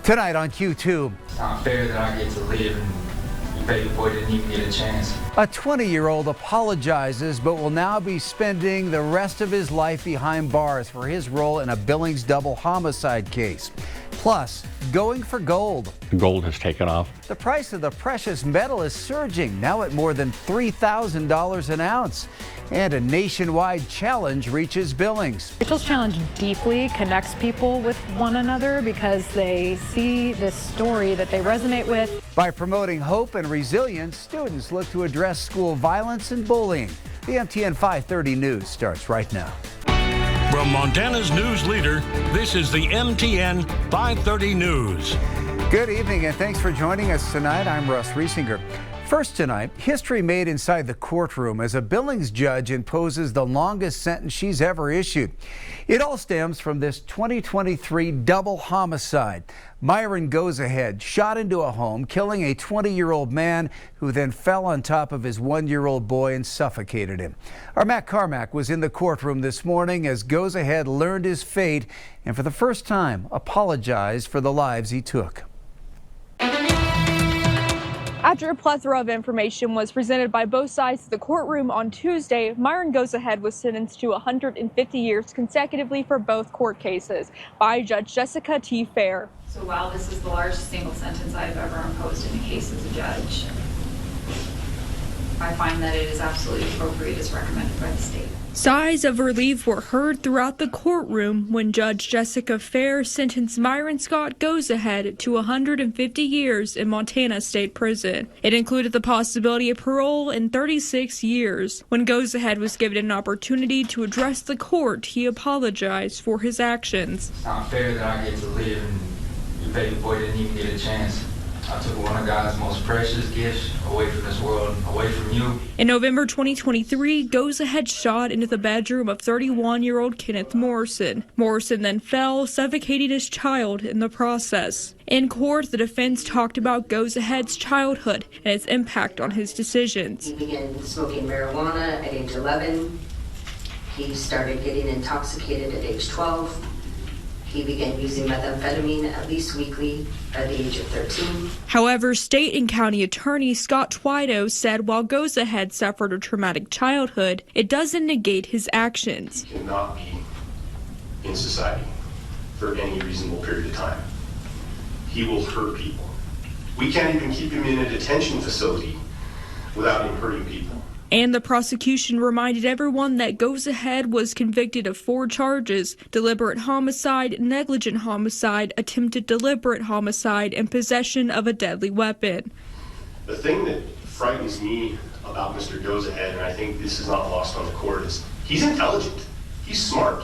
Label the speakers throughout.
Speaker 1: Tonight on Q2.
Speaker 2: It's not fair that I get to live and the baby boy didn't even get a chance.
Speaker 1: A 20-year-old apologizes but will now be spending the rest of his life behind bars for his role in a Billings double homicide case. Plus, going for gold.
Speaker 3: Gold has taken off.
Speaker 1: The price of the precious metal is surging, now at more than $3,000 an ounce. And a nationwide challenge reaches Billings.
Speaker 4: Rachel's challenge deeply connects people with one another because they see this story that they resonate with.
Speaker 1: By promoting hope and resilience, students look to address school violence and bullying. The MTN 530 News starts right now.
Speaker 5: From Montana's news leader, this is the MTN 530 News.
Speaker 1: Good evening and thanks for joining us tonight. I'm Russ Riesinger. First tonight, history made inside the courtroom as a Billings judge imposes the longest sentence she's ever issued. It all stems from this 2023 double homicide. Myron Goes Ahead shot into a home, killing a 20-year-old man who then fell on top of his 1-year-old boy and suffocated him. Our Matt Carmack was in the courtroom this morning as Goes Ahead learned his fate and for the first time apologized for the lives he took.
Speaker 6: After a plethora of information was presented by both sides to the courtroom on Tuesday, Myron Goes Ahead was sentenced to 150 years consecutively for both court cases by Judge Jessica T. Fair.
Speaker 7: So while this is the largest single sentence I've ever imposed in a case as a judge, I find that it is absolutely appropriate as recommended by the state.
Speaker 6: Sighs of relief were heard throughout the courtroom when Judge Jessica Fair sentenced Myron Scott Goes Ahead to 150 years in Montana State Prison. It included the possibility of parole in 36 years. When Goes Ahead was given an opportunity to address the court, he apologized for his actions.
Speaker 2: It's not fair that I get to live and the baby boy didn't even get a chance. I took one of God's most precious gifts away from this world, away from you.
Speaker 6: In November 2023, Goes Ahead shot into the bedroom of 31-year-old Kenneth Morrison. Morrison then fell, suffocating his child in the process. In court, the defense talked about Goes Ahead's childhood and its impact on his decisions.
Speaker 8: He began smoking marijuana at age 11. He started getting intoxicated at age 12. He began using methamphetamine at least weekly at the age of 13.
Speaker 6: However, state and county attorney Scott Twido said while Goes Ahead suffered a traumatic childhood, it doesn't negate his actions.
Speaker 9: He cannot be in society for any reasonable period of time. He will hurt people. We can't even keep him in a detention facility without him hurting people.
Speaker 6: And the prosecution reminded everyone that Goes Ahead was convicted of 4 charges: deliberate homicide, negligent homicide, attempted deliberate homicide, and possession of a deadly weapon.
Speaker 9: The thing that frightens me about Mr. Goes Ahead, and I think this is not lost on the court, is he's intelligent, he's smart,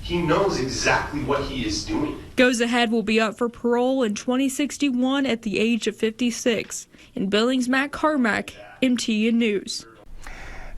Speaker 9: he knows exactly what he is doing.
Speaker 6: Goes Ahead will be up for parole in 2061 at the age of 56. In Billings, Matt Carmack, MTN News.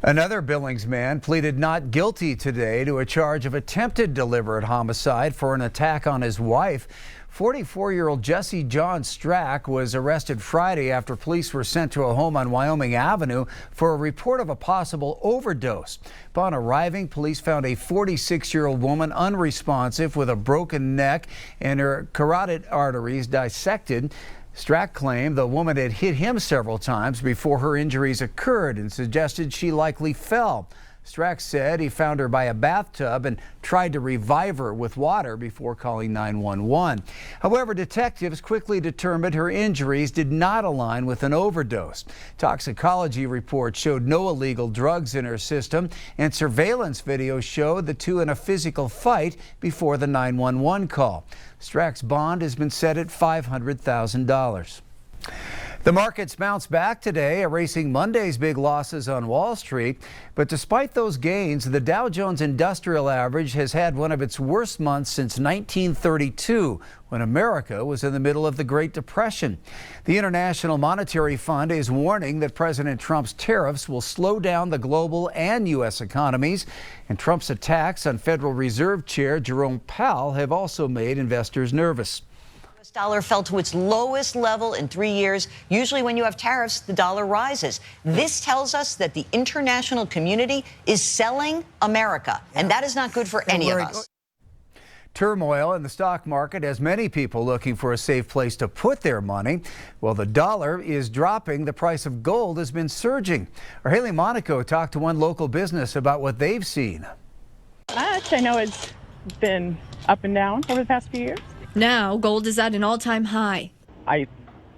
Speaker 1: Another Billings man pleaded not guilty today to a charge of attempted deliberate homicide for an attack on his wife. 44-year-old Jesse John Strack was arrested Friday after police were sent to a home on Wyoming Avenue for a report of a possible overdose. Upon arriving, police found a 46-year-old woman unresponsive with a broken neck and her carotid arteries dissected. Strack claimed the woman had hit him several times before her injuries occurred and suggested she likely fell. Strack said he found her by a bathtub and tried to revive her with water before calling 911. However, detectives quickly determined her injuries did not align with an overdose. Toxicology reports showed no illegal drugs in her system, and surveillance video showed the two in a physical fight before the 911 call. Strack's bond has been set at $500,000. The markets bounced back today, erasing Monday's big losses on Wall Street. But despite those gains, the Dow Jones Industrial Average has had one of its worst months since 1932, when America was in the middle of the Great Depression. The International Monetary Fund is warning that President Trump's tariffs will slow down the global and U.S. economies. And Trump's attacks on Federal Reserve Chair Jerome Powell have also made investors nervous.
Speaker 10: The dollar fell to its lowest level in 3 years. Usually when you have tariffs, the dollar rises. This tells us that the international community is selling America, and that is not good for any of us.
Speaker 1: Turmoil in the stock market has many people looking for a safe place to put their money. Well, the dollar is dropping. The price of gold has been surging. Our Haley Monaco talked to one local business about what they've seen.
Speaker 3: I know it's been up and down over the past few years.
Speaker 6: Now, gold is at an all-time high.
Speaker 3: I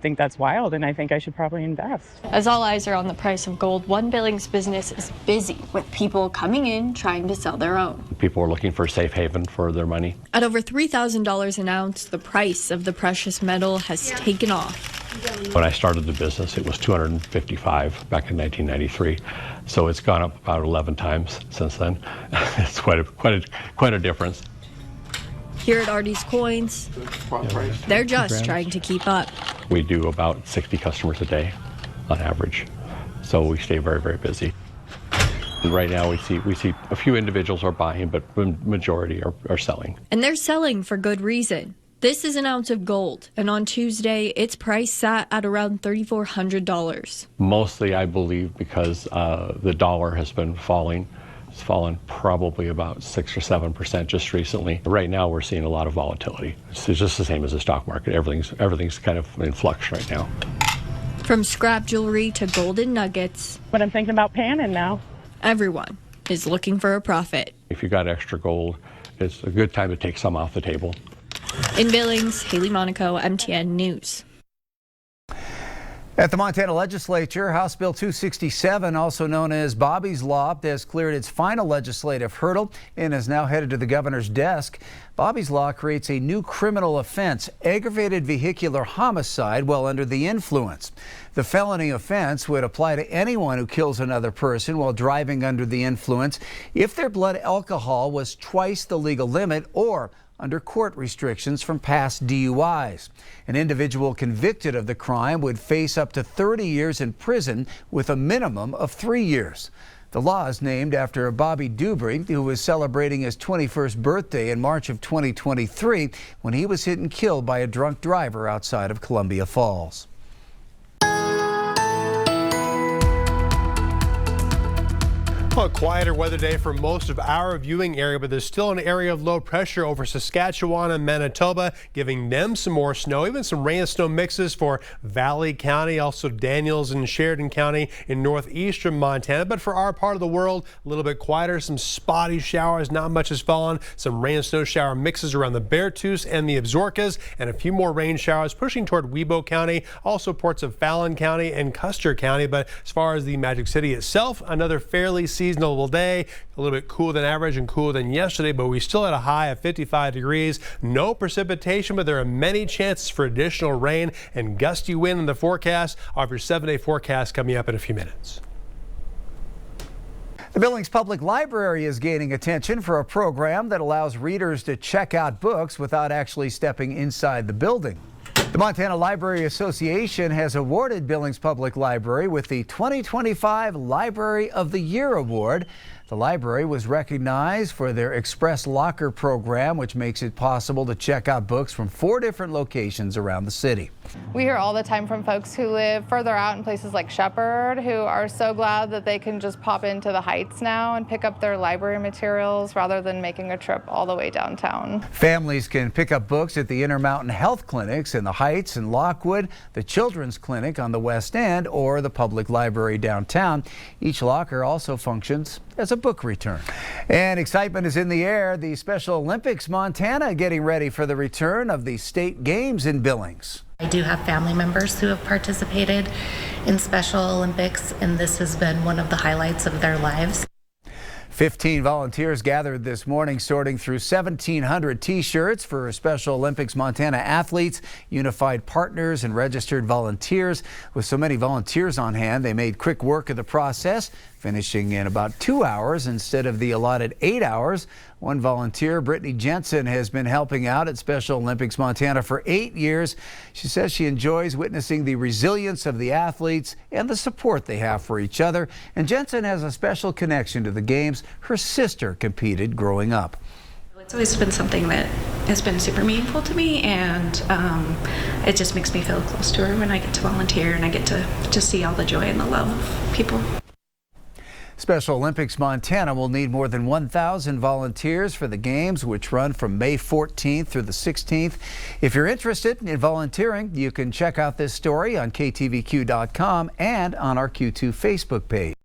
Speaker 3: think that's wild, and I think I should probably invest.
Speaker 11: As all eyes are on the price of gold, one Billings business is busy with people coming in trying to sell their own.
Speaker 12: People are looking for a safe haven for their money.
Speaker 6: At over $3,000 an ounce, the price of the precious metal has taken off.
Speaker 12: When I started the business, it was $255 back in 1993. So it's gone up about 11 times since then. It's quite a difference.
Speaker 6: Here at Artie's Coins, they're just trying to keep up.
Speaker 12: We do about 60 customers a day on average. So we stay very, very busy. And right now we see a few individuals are buying, but the majority are selling.
Speaker 6: And they're selling for good reason. This is an ounce of gold, and on Tuesday, its price sat at around $3,400.
Speaker 12: Mostly, I believe, because the dollar has been falling. It's fallen probably about 6 or 7% just recently. Right now, we're seeing a lot of volatility. It's just the same as the stock market. Everything's kind of in flux right now.
Speaker 6: From scrap jewelry to golden nuggets,
Speaker 3: But I'm thinking about panning now.
Speaker 6: everyone is looking for a profit.
Speaker 12: If you got extra gold, it's a good time to take some off the table.
Speaker 6: In Billings, Haley Monaco, MTN News.
Speaker 1: At the Montana Legislature, House Bill 267, also known as Bobby's Law, has cleared its final legislative hurdle and is now headed to the governor's desk. Bobby's Law creates a new criminal offense, aggravated vehicular homicide while under the influence. The felony offense would apply to anyone who kills another person while driving under the influence if their blood alcohol was twice the legal limit or under court restrictions from past DUIs. An individual convicted of the crime would face up to 30 years in prison with a minimum of 3 years. The law is named after Bobby Dubry, who was celebrating his 21st birthday in March of 2023 when he was hit and killed by a drunk driver outside of Columbia Falls.
Speaker 13: A quieter weather day for most of our viewing area, but there's still an area of low pressure over Saskatchewan and Manitoba, giving them some more snow, even some rain and snow mixes for Valley County, also Daniels and Sheridan County in northeastern Montana. But for our part of the world, a little bit quieter, some spotty showers, not much has fallen, some rain and snow shower mixes around the Beartooth and the Absarokas, and a few more rain showers pushing toward Webo County, also parts of Fallon County and Custer County. But as far as the Magic City itself, another fairly seasonal day, a little bit cooler than average and cooler than yesterday, but we still had a high of 55 degrees. No precipitation, but there are many chances for additional rain and gusty wind in the forecast. I'll have your 7-day forecast coming up in a few minutes.
Speaker 1: The Billings Public Library is gaining attention for a program that allows readers to check out books without actually stepping inside the building. The Montana Library Association has awarded Billings Public Library with the 2025 Library of the Year Award. The library was recognized for their Express Locker program, which makes it possible to check out books from 4 different locations around the city.
Speaker 14: We hear all the time from folks who live further out in places like Shepherd who are so glad that they can just pop into the Heights now and pick up their library materials rather than making a trip all the way downtown.
Speaker 1: Families can pick up books at the Intermountain Health Clinics in the Heights and Lockwood, the Children's Clinic on the West End, or the Public Library downtown. Each locker also functions as a book return. And excitement is in the air. The Special Olympics Montana getting ready for the return of the state games in Billings.
Speaker 15: I do have family members who have participated in Special Olympics, and this has been one of the highlights of their lives.
Speaker 1: 15 volunteers gathered this morning sorting through 1,700 T-shirts for Special Olympics Montana athletes, unified partners, and registered volunteers. With so many volunteers on hand, they made quick work of the process, finishing in about 2 hours instead of the allotted 8 hours. One volunteer, Brittany Jensen, has been helping out at Special Olympics Montana for 8 years. She says she enjoys witnessing the resilience of the athletes and the support they have for each other. And Jensen has a special connection to the games. Her sister competed growing up.
Speaker 16: It's always been something that has been super meaningful to me, and it just makes me feel close to her when I get to volunteer and I get to see all the joy and the love of people.
Speaker 1: Special Olympics Montana will need more than 1,000 volunteers for the games, which run from May 14th through the 16th. If you're interested in volunteering, you can check out this story on ktvq.com and on our Q2 Facebook page.